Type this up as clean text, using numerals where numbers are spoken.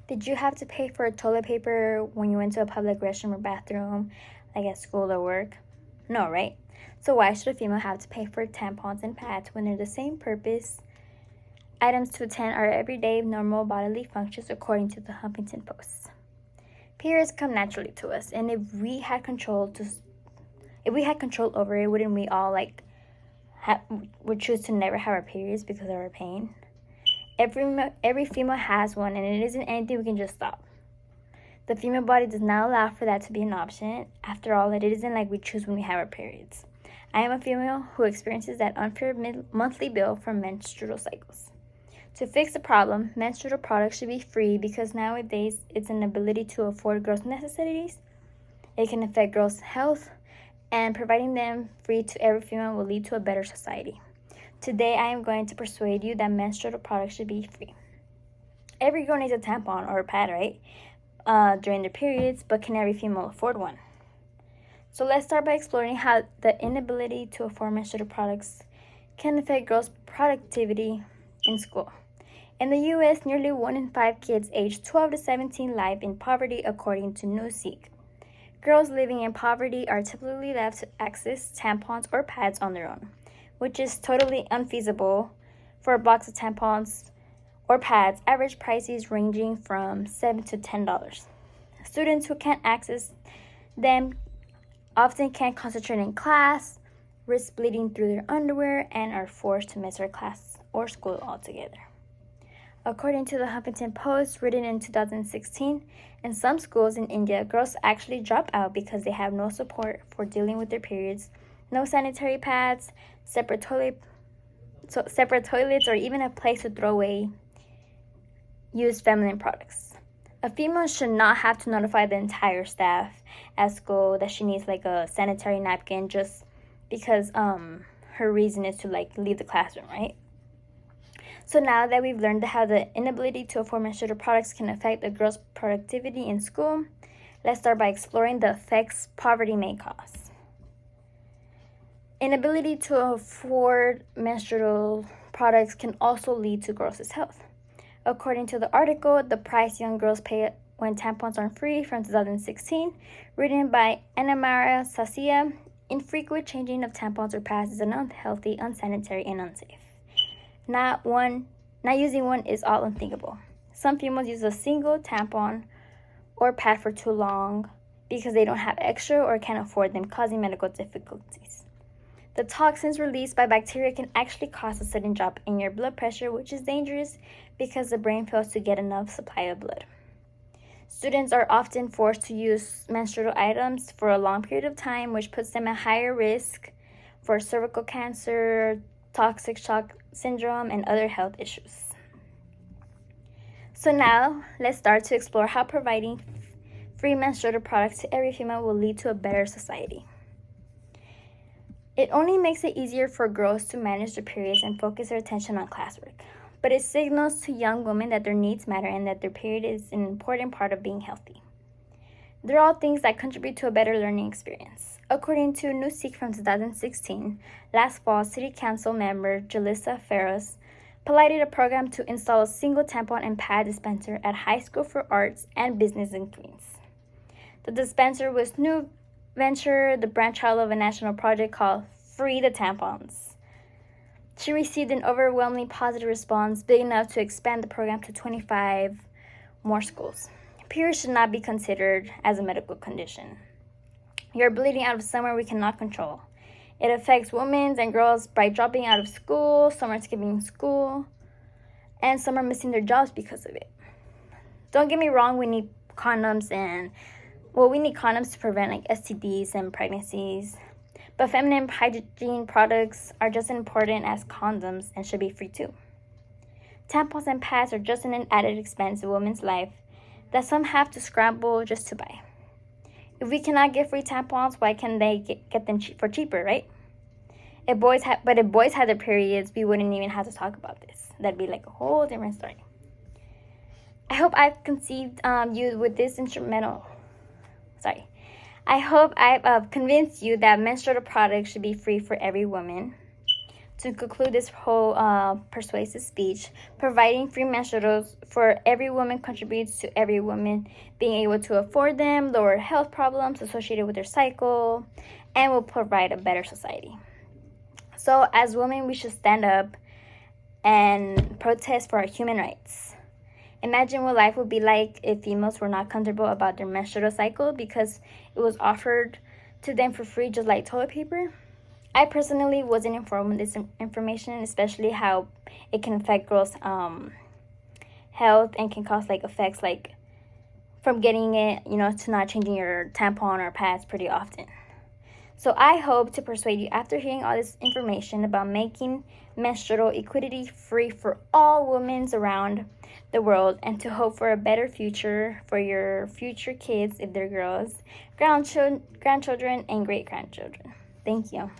Did you have to pay for toilet paper when you went to a public restroom or bathroom, like at school or work? No, right? So why should a female have to pay for tampons and pads when they're the same purpose items to attend our everyday normal bodily functions according to the Huffington Post? Periods come naturally to us, and if we had control over it, wouldn't we all would choose to never have our periods because of our pain? Every female has one, and it isn't anything we can just stop. The female body does not allow for that to be an option. After all, it isn't like we choose when we have our periods. I am a female who experiences that unfair monthly bill from menstrual cycles. To fix the problem, menstrual products should be free because nowadays it's an ability to afford girls' necessities. It can affect girls' health, and providing them free to every female will lead to a better society. Today, I am going to persuade you that menstrual products should be free. Every girl needs a tampon or a pad, right? During their periods, but can every female afford one? So let's start by exploring how the inability to afford menstrual products can affect girls' productivity in school. In the U.S., nearly 1 in 5 kids aged 12 to 17 live in poverty, according to Newsweek. Girls living in poverty are typically left to access tampons or pads on their own, which is totally unfeasible. For a box of tampons or pads, average prices ranging from $7 to $10. Students who can't access them often can't concentrate in class, risk bleeding through their underwear, and are forced to miss their class or school altogether. According to the Huffington Post, written in 2016, in some schools in India, girls actually drop out because they have no support for dealing with their periods, no sanitary pads, separate toilets, or even a place to throw away used feminine products. A female should not have to notify the entire staff at school that she needs a sanitary napkin just because her reason is to leave the classroom, right? So now that we've learned how the inability to afford menstrual products can affect a girl's productivity in school, let's start by exploring the effects poverty may cause. Inability to afford menstrual products can also lead to girls' health. According to the article, The Price Young Girls Pay When Tampons Aren't Free from 2016, written by Anamara Sasia, infrequent changing of tampons or pads is unhealthy, unsanitary, and unsafe. Not using one is all unthinkable. Some females use a single tampon or pad for too long because they don't have extra or can't afford them, causing medical difficulties. The toxins released by bacteria can actually cause a sudden drop in your blood pressure, which is dangerous because the brain fails to get enough supply of blood. Students are often forced to use menstrual items for a long period of time, which puts them at higher risk for cervical cancer, toxic shock syndrome, and other health issues. So now, let's start to explore how providing free menstrual products to every female will lead to a better society. It only makes it easier for girls to manage their periods and focus their attention on classwork, but it signals to young women that their needs matter and that their period is an important part of being healthy. They're all things that contribute to a better learning experience. According to Newsweek from 2016, last fall, City Council member Jalissa Ferros piloted a program to install a single tampon and pad dispenser at High School for Arts and Business in Queens. The dispenser was new venture, the brainchild of a national project called Free the Tampons. She received an overwhelmingly positive response, big enough to expand the program to 25 more schools. Periods should not be considered as a medical condition. You're bleeding out of somewhere we cannot control. It affects women and girls by dropping out of school, some are skipping school, and some are missing their jobs because of it. Don't get me wrong, we need condoms to prevent STDs and pregnancies, but feminine hygiene products are just as important as condoms and should be free too. Tampons and pads are just an added expense in women's life that some have to scramble just to buy. If we cannot get free tampons, why can they get them for cheaper, right? If boys had their periods, we wouldn't even have to talk about this. That'd be a whole different story. I hope I've conceived you with this I hope I've convinced you that menstrual products should be free for every woman. To conclude this whole persuasive speech, providing free menstruals for every woman contributes to every woman being able to afford them, lower health problems associated with their cycle, and will provide a better society. So as women, we should stand up and protest for our human rights. Imagine what life would be like if females were not comfortable about their menstrual cycle because it was offered to them for free, just like toilet paper. I personally wasn't informed with this information, especially how it can affect girls' health and can cause like effects like from getting it, to not changing your tampon or pads pretty often. So I hope to persuade you after hearing all this information about making menstrual equity free for all women around the world, and to hope for a better future for your future kids if they're girls, grandchildren, and great-grandchildren. Thank you.